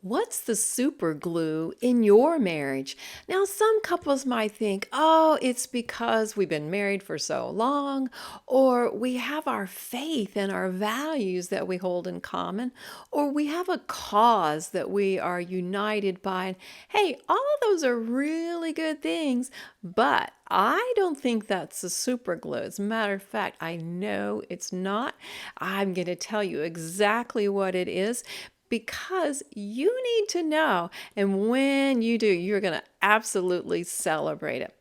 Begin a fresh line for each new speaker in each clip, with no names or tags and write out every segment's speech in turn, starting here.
What's the super glue in your marriage? Now, some couples might think, oh, it's because we've been married for so long, or we have our faith and our values that we hold in common, or we have a cause that we are united by. And hey, all of those are really good things, but I don't think that's the super glue. As a matter of fact, I know it's not. I'm going to tell you exactly what it is because you need to know. And when you do, you're going to absolutely celebrate it.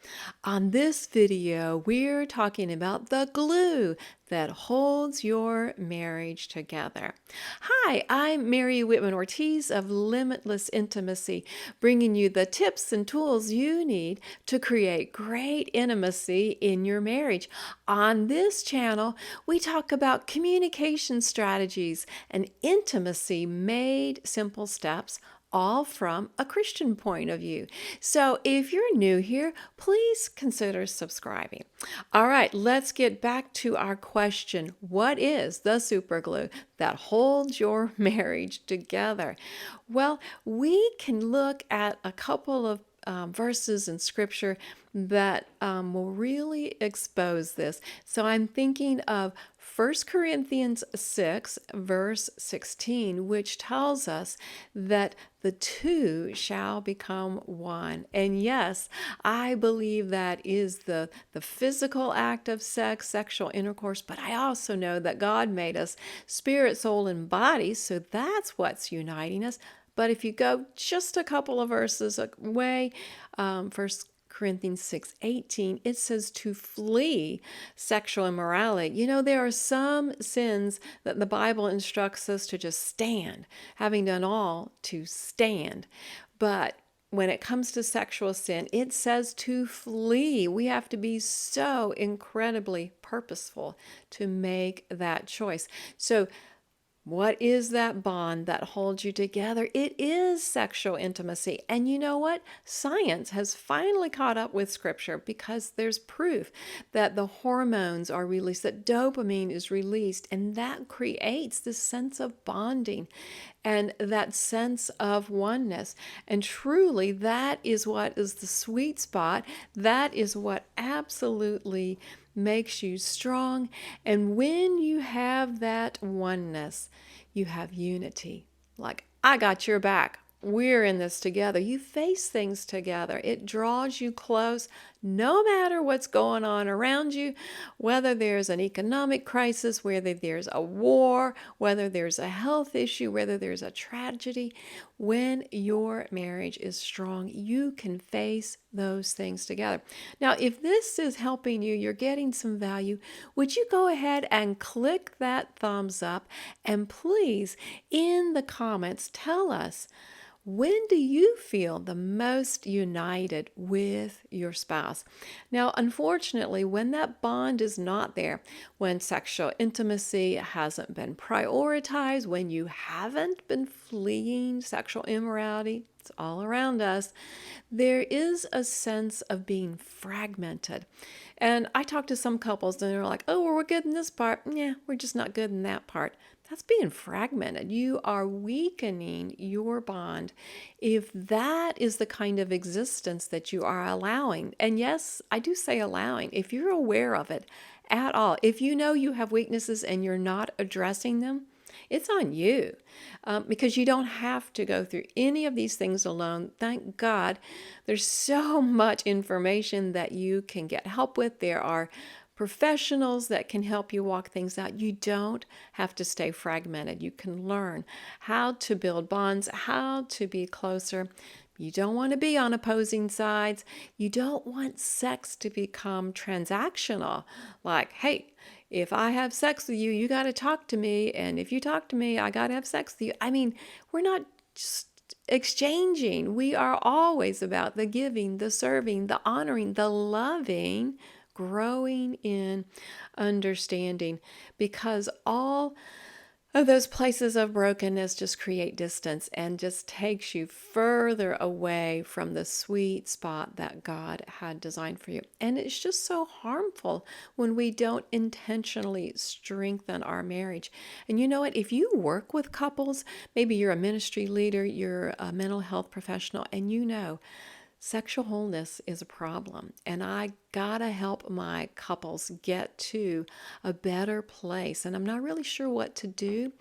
On this video, we're talking about the glue that holds your marriage together. Hi, I'm Mary Whitman Ortiz of Limitless Intimacy, bringing you the tips and tools you need to create great intimacy in your marriage. On this channel, we talk about communication strategies and intimacy made simple steps, all from a Christian point of view. So if you're new here, please consider subscribing. All right, let's get back to our question. What is the super glue that holds your marriage together? Well, we can look at a couple of verses in scripture that will really expose this. So I'm thinking of 1 Corinthians 6, verse 16, which tells us that the two shall become one. And yes, I believe that is the physical act of sex, sexual intercourse, but I also know that God made us spirit, soul, and body, so that's what's uniting us. But if you go just a couple of verses away, 1 Corinthians 6:18, it says to flee sexual immorality. You know, there are some sins that the Bible instructs us to just stand, having done all to stand. But when it comes to sexual sin, it says to flee. We have to be so incredibly purposeful to make that choice. So what is that bond that holds you together? It is sexual intimacy. And you know what? Science has finally caught up with scripture because there's proof that the hormones are released, that dopamine is released, and that creates this sense of bonding and that sense of oneness. And truly, that is what is the sweet spot. That is what absolutely makes you strong. And when you have that oneness, you have unity. Like, I got your back. We're in this together. You face things together. It draws you close no matter what's going on around you, whether there's an economic crisis, whether there's a war, whether there's a health issue, whether there's a tragedy. When your marriage is strong, you can face those things together. Now, if this is helping you, you're getting some value, would you go ahead and click that thumbs up? And please, in the comments, tell us, when do you feel the most united with your spouse? Now, unfortunately, when that bond is not there, when sexual intimacy hasn't been prioritized, when you haven't been fleeing sexual immorality, it's all around us, there is a sense of being fragmented. And I talk to some couples and they're like, oh, well, we're good in this part. Yeah, we're just not good in that part. That's being fragmented. You are weakening your bond if that is the kind of existence that you are allowing. And yes, I do say allowing. If you're aware of it at all, if you know you have weaknesses and you're not addressing them, it's on you, because you don't have to go through any of these things alone. Thank God there's so much information that you can get help with. There are professionals that can help you walk things out. You don't have to stay fragmented. You can learn how to build bonds, how to be closer. You don't want to be on opposing sides. You don't want sex to become transactional. Like, hey, if I have sex with you, you got to talk to me. And if you talk to me, I got to have sex with you. I mean, we're not just exchanging. We are always about the giving, the serving, the honoring, the loving, growing in understanding, because all Oh, those places of brokenness just create distance and just takes you further away from the sweet spot that God had designed for you. And it's just so harmful when we don't intentionally strengthen our marriage. And you know what? If you work with couples, maybe you're a ministry leader, you're a mental health professional, and you know sexual wholeness is a problem, and I gotta help my couples get to a better place. And I'm not really sure what to do.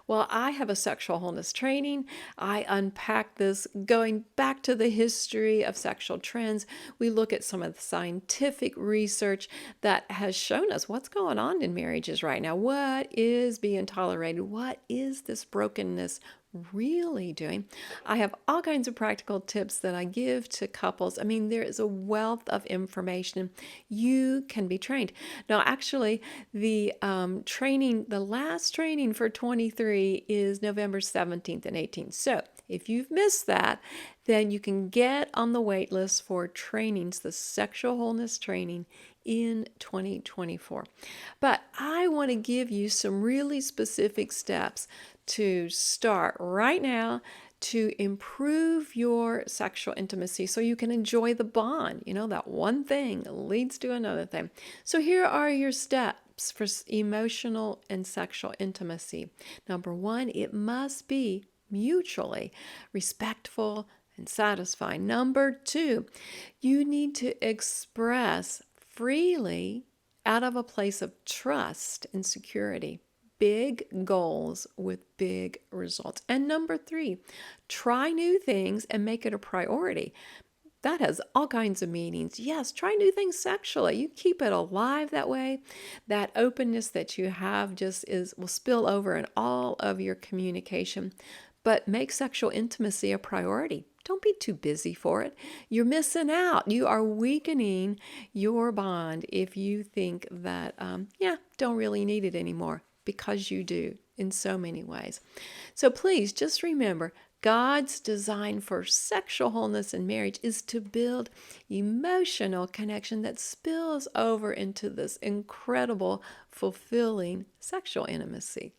Well, I have a sexual wholeness training. I unpack this going back to the history of sexual trends. We look at some of the scientific research that has shown us what's going on in marriages right now. What is being tolerated? What is this brokenness really doing? I have all kinds of practical tips that I give to couples. I mean, there is a wealth of information. You can be trained. Now, actually, the the last training for 23 is November 17th and 18th. So if you've missed that, then you can get on the wait list for trainings, the sexual wholeness training in 2024. But I want to give you some really specific steps to start right now to improve your sexual intimacy so you can enjoy the bond. You know, that one thing leads to another thing. So here are your steps for emotional and sexual intimacy. Number one, it must be mutually respectful and satisfying. Number two, you need to express freely out of a place of trust and security. Big goals with big results. And number three, try new things and make it a priority. That has all kinds of meanings. Yes, try new things sexually. You keep it alive that way. That openness that you have will spill over in all of your communication. But make sexual intimacy a priority. Don't be too busy for it. You're missing out. You are weakening your bond if you think that, don't really need it anymore, because you do in so many ways. So please just remember, God's design for sexual wholeness in marriage is to build emotional connection that spills over into this incredible, fulfilling sexual intimacy.